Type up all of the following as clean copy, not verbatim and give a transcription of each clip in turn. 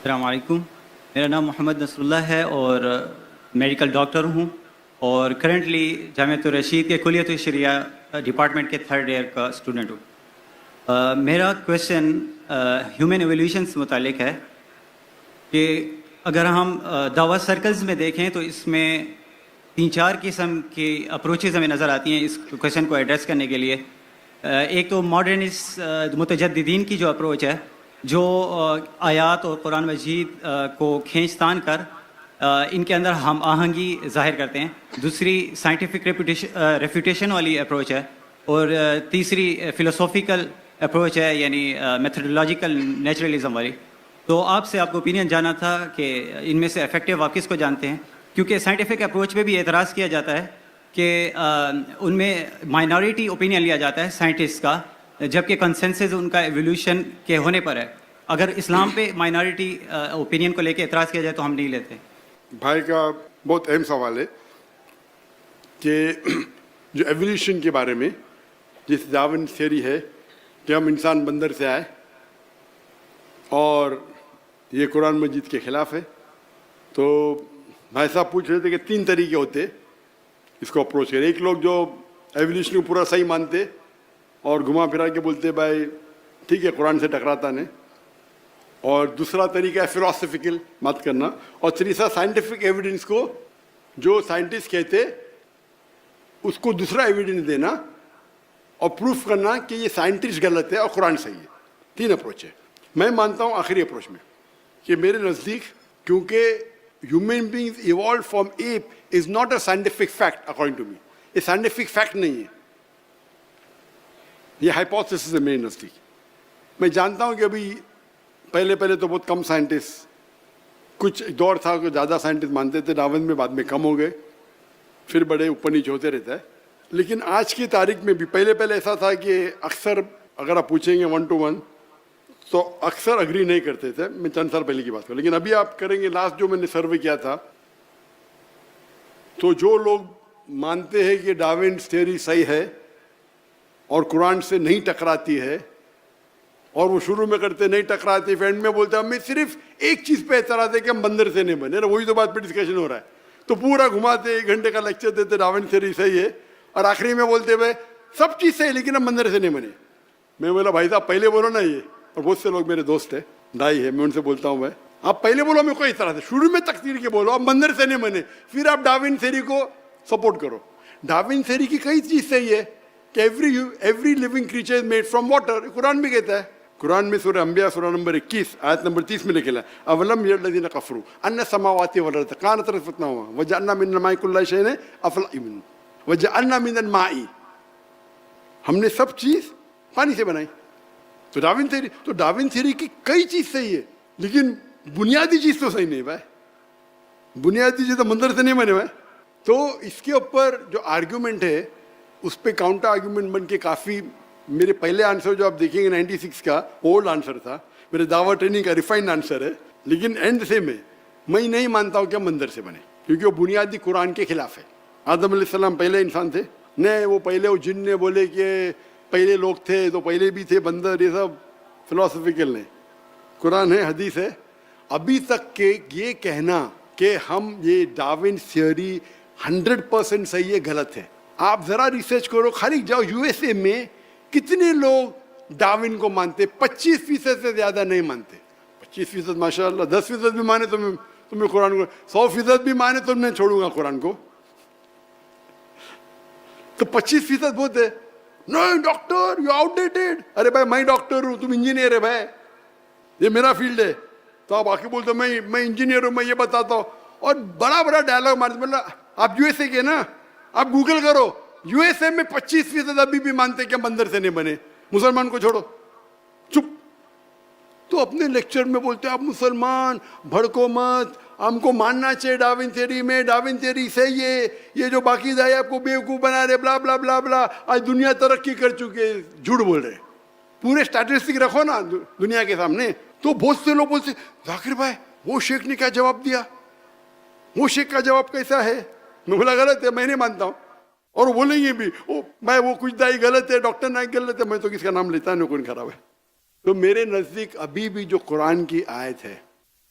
अस्सलामुअलैकुम। मेरा नाम मोहम्मद नसरुल्लाह है और मेडिकल डॉक्टर हूँ और करंटली जामिअत रशीद के कुलियत शरिया डिपार्टमेंट के थर्ड ईयर का स्टूडेंट हूँ। मेरा क्वेश्चन ह्यूमन एवोल्यूशन से मुतालिक है कि अगर हम दावा सर्कल्स में देखें तो इसमें 3-4 किस्म की अप्रोचेज़ हमें नज़र आती हैं इस क्वेश्चन को एड्रेस करने के लिए। एक तो मॉडर्निस्ट मुतजद्दिदीन की जो अप्रोच है, जो आयात और कुरान मजीद को खींच तान कर इनके अंदर हम आहंगी ज़ाहिर करते हैं। दूसरी साइंटिफिक रेफ्यूटेशन वाली अप्रोच है और तीसरी फ़िलोसॉफ़िकल अप्रोच है, यानी मेथडोलॉजिकल नेचुरलिज्म वाली। तो आपसे आपको ओपिनियन जाना था कि इनमें से इफ़ेक्टिव आप किसको जानते हैं, क्योंकि साइंटिफिक अप्रोच पे भी एतराज़ किया जाता है कि उनमें माइनॉरिटी ओपिनियन लिया जाता है साइंटिस्ट का, जबकि कंसेंसस उनका एवोल्यूशन के होने पर है। अगर इस्लाम पे माइनॉरिटी ओपिनियन को लेके एतराज़ किया जाए तो हम नहीं लेते। भाई का बहुत अहम सवाल है कि जो एवोल्यूशन के बारे में जिस डार्विन थ्योरी है कि हम इंसान बंदर से आए और ये कुरान मजीद के खिलाफ है, तो भाई साहब पूछ रहे थे कि 3 तरीके होते इसको अप्रोच करें। एक लोग जो एवोल्यूशन को पूरा सही मानते और घुमा फिरा के बोलते भाई ठीक है कुरान से टकराता नहीं, और दूसरा तरीका है फिलोसफिकल बात करना, और तीसरा साइंटिफिक एविडेंस को जो साइंटिस्ट कहते उसको दूसरा एविडेंस देना और प्रूफ करना कि ये साइंटिस्ट गलत है और कुरान सही है। 3 अप्रोच है। मैं मानता हूँ आखिरी अप्रोच में कि मेरे नज़दीक, क्योंकि human beings evolve from ape is not a scientific fact according to me. ये साइंटिफिक फैक्ट नहीं है, ये हाइपोथेसिस है मेरे नज़दीक। मैं जानता हूँ कि अभी पहले तो बहुत कम साइंटिस्ट, कुछ दौर था कि ज़्यादा साइंटिस्ट मानते थे डार्विन में, बाद में कम हो गए, फिर बड़े ऊपर नीचे होते रहता है। लेकिन आज की तारीख में भी पहले ऐसा था कि अक्सर अगर आप पूछेंगे 1 to 1 तो अक्सर अग्री नहीं करते थे। मैं चंद साल पहले की बात करूँ, लेकिन अभी आप करेंगे, लास्ट जो मैंने सर्वे किया था, तो जो लोग मानते हैं कि डार्विन थ्योरी सही है और कुरान से नहीं टकराती है, और वो शुरू में करते नहीं टकराती, एंड में बोलते हमें सिर्फ एक चीज़ पे एतराज़ है कि हम बंदर से नहीं बने, वही तो बात पे डिस्कशन हो रहा है। तो पूरा घुमाते 1 घंटे का लेक्चर देते डार्विन थ्योरी सही है, और आखिरी में बोलते भाई सब चीज़ सही लेकिन हम बंदर से नहीं बने। मैं बोला भाई साहब पहले बोलो ना ये, और बहुत से लोग मेरे दोस्त है, दाई है, मैं उनसे बोलता हूँ भाई आप पहले बोलो, मेरे को इस तरह से शुरू में तकदीर के बोलो, आप बंदर से नहीं बने, फिर आप डार्विन थ्योरी को सपोर्ट करो। डार्विन थ्योरी की कई चीज़ सही है कि every living creature is made from water, Quran भी कहता है। कुरान में सूरह अंबिया सूरह नंबर 21 आयत नंबर 30 में लिखा है अवलम यल्लज़ीना कफ़रू अन्न समावाति वल अर्ज़ कानत रत्क़न वजअलना मिनल माइ कुल्ली शैइन अफ़लाइन वजअलना मिनल माइ, हमने सब चीज़ पानी से बनाई। तो डार्विन थ्योरी की कई चीज़ सही है, लेकिन बुनियादी चीज़ तो सही नहीं भाई। बुनियादी चीज़ तो मंदिर से नहीं बने भाई। तो इसके ऊपर जो आर्ग्यूमेंट है उस पर काउंटर आर्ग्यूमेंट बन के काफ़ी, मेरे पहले आंसर जो आप देखेंगे 96 का ओल्ड आंसर था, मेरे दावा ट्रेनिंग का रिफाइंड आंसर है, लेकिन एंड से मैं नहीं मानता हूँ कि हम बंदर से बने, क्योंकि वो बुनियादी कुरान के खिलाफ है। आदम अलैहिस्सलाम पहले इंसान थे नहीं, वो पहले वो जिन ने बोले कि पहले लोग थे तो पहले भी थे बंदर, ये सब फिलोसफिकल नहीं। कुरान है, हदीस है। अभी तक के ये कहना कि हम ये डार्विन थ्योरी 100% सही है, गलत है। आप ज़रा रिसर्च करो, खाली जाओ यूएसए में कितने लोग डार्विन को मानते, 25% से ज़्यादा नहीं मानते। 25% माशाअल्लाह, 10% भी माने तो मैं कुरान को, 100% भी माने तो मैं छोड़ूंगा कुरान को। तो 25% बहुत है। नहीं डॉक्टर यू आउटडेटेड, अरे भाई मैं डॉक्टर हूँ, तुम इंजीनियर है भाई, ये मेरा फील्ड है। तो आप आके बोलते मैं इंजीनियर हूँ, मैं ये बताता हूँ, और बड़ा डायलॉग मारते। मतलब आप यूएसए के ना, आप गूगल करो, यूएसए में 25% अभी भी मानते कि हम बंदर से नहीं बने। मुसलमान को छोड़ो, चुप। तो अपने लेक्चर में बोलते आप मुसलमान भड़को मत, हमको मानना चाहिए डार्विन थ्योरी में, डार्विन थ्योरी सही है, ये जो बाकी दाई आपको बेवकूफ़ बना रहे, ब्ला ब्ला ब्ला ब्ला। आज दुनिया तरक्की कर चुकी है, झूठ बोल रहे। पूरे स्टैटिस्टिक रखो ना दुनिया के सामने। तो बहुत से लोग बोलते जाकिर भाई वो शेख ने क्या जवाब दिया, वो शेख का जवाब कैसा है। मैं बोला गलत है, मैं नहीं मानता हूँ। और बोलेंगे भी ओ भाई वो कुछ दाई गलत है, डॉक्टर नाइक गलत है, मैं तो किसका नाम लेता नहीं, कौन खराब है। तो मेरे नज़दीक अभी भी जो कुरान की आयत है,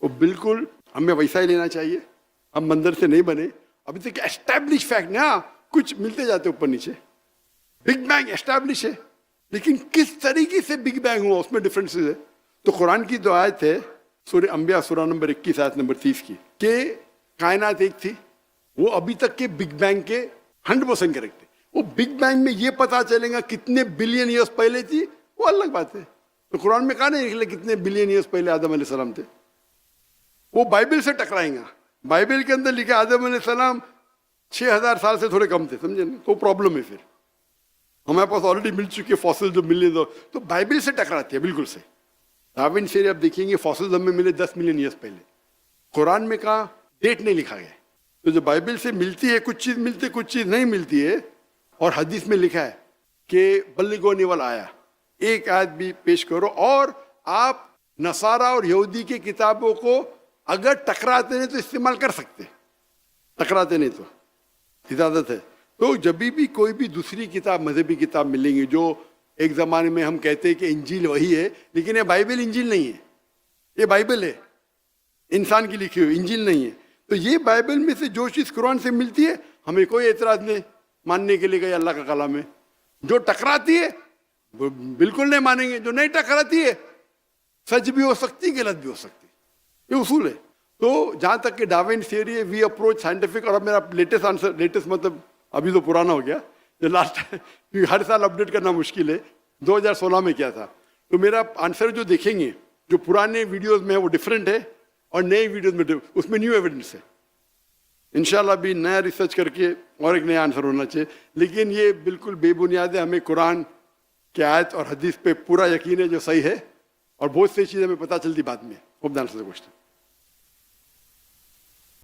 वो बिल्कुल हमें वैसा ही लेना चाहिए। हम मंदिर से नहीं बने, अभी तक एस्टैब्लिश फैक्ट ना, कुछ मिलते जाते ऊपर नीचे। बिग बैंग एस्टैब्लिश है, लेकिन किस तरीके से बिग बैंग हुआ उसमें डिफरेंसेस है। तो कुरान की जो आयत है सूरह अंबिया सूरा नंबर 21 आयत नंबर 30 की, के कायनात एक थी, वो अभी तक के बिग बैंग के 100% करेक्ट है। वो बिग बैंग में ये पता चलेगा कितने बिलियन ईयर्स पहले थी, वो अलग बात है। तो कुरान में कहा नहीं निकले कितने बिलियन ईयर्स पहले आदम अलैहिस्सलाम थे, वो बाइबल से टकराएंगा। बाइबल के अंदर लिखा आदम अलैहिस्सलाम 6000 साल से थोड़े कम थे, समझे ना, तो प्रॉब्लम है। फिर हमारे पास ऑलरेडी मिल चुके फॉसिल जो मिलने दो, तो बाइबल से टकराती है बिल्कुल से। डार्विन से आप देखेंगे फॉसिल हमें मिले 10 मिलियन ईयर्स पहले, कुरान में कहा डेट नहीं लिखा गया। तो जो बाइबल से मिलती है कुछ चीज मिलती है, कुछ चीज नहीं मिलती है। और हदीस में लिखा है कि बल्लिगो निवल आया, एक आयत भी पेश करो। और आप नसारा और यहूदी की किताबों को अगर टकराते नहीं तो इस्तेमाल कर सकते, टकराते नहीं तो इजाजत है। तो जब भी कोई भी दूसरी किताब मजहबी किताब मिलेंगी, जो एक जमाने में हम कहते हैं कि इंजील वही है, लेकिन ये बाइबल इंजील नहीं है, ये बाइबल है इंसान की लिखी हुई, इंजील नहीं है। तो ये बाइबल में से जो चीज कुरान से मिलती है हमें कोई एतराज नहीं मानने के लिए कि अल्लाह का कलाम है। जो टकराती है वो बिल्कुल नहीं मानेंगे, जो नहीं टकराती है सच भी हो सकती गलत भी हो सकती, ये उसूल है। तो जहां तक कि डार्विन थियरी है, वी अप्रोच साइंटिफिक। और अब मेरा लेटेस्ट आंसर, लेटेस्ट मतलब अभी तो पुराना हो गया, जो लास्ट हर साल अपडेट करना मुश्किल है, 2016 में किया था। तो मेरा आंसर जो देखेंगे, जो पुराने वीडियोस में है वो डिफरेंट है, और नए वीडियोस में उसमें न्यू एविडेंस है। इंशाल्लाह भी नया रिसर्च करके और एक नया आंसर होना चाहिए। लेकिन ये बिल्कुल बेबुनियाद है, हमें कुरान की आयत और हदीस पे पूरा यकीन है जो सही है, और बहुत सी चीज़ें हमें पता चलती बाद में। Hope the answer the question.